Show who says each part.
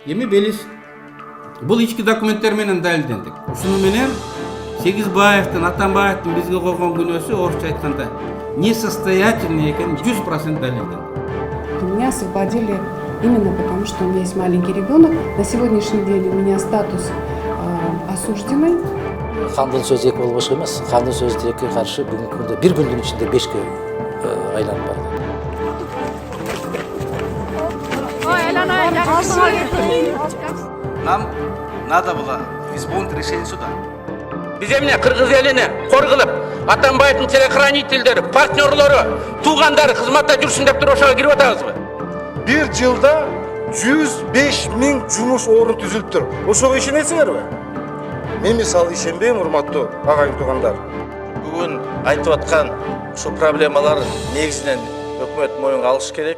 Speaker 1: Эми белиз бул ички документтер менен далилдендик. Ушуну менен Сегизбаевдин, Атамбаевдин бизге койгон күнөөсү орусча айтканда несостоятельный экен 100% далилденди.
Speaker 2: Меня освободили именно потому, что у меня есть маленький ребенок. На сегодняшний день у меня статус осужденный.
Speaker 3: Хандын сөзү эки болбош эмес. Хандын сөзү экиге каршы бүгүнкү күндө бир күндүн ичинде 5ке айланып барды.
Speaker 4: Нам надо было исполнить решение суда.
Speaker 5: Биз эмне кыргыз элине кор кылып, Атамбаевдин телохранительдери, партнерлору, туугандары кызматта жүрсүн деп туруп ошого кирип атабызбы?
Speaker 6: Bir жылда 105 000 жумуш орун түзүлүптүр. Ошого ишенесиңерби? Мен мисалы ишенбейм, урматтуу агайын туугандар.
Speaker 7: Бүгүн айтып аткан ушул проблемалар негизинен өкмөт моюнга алыш керек.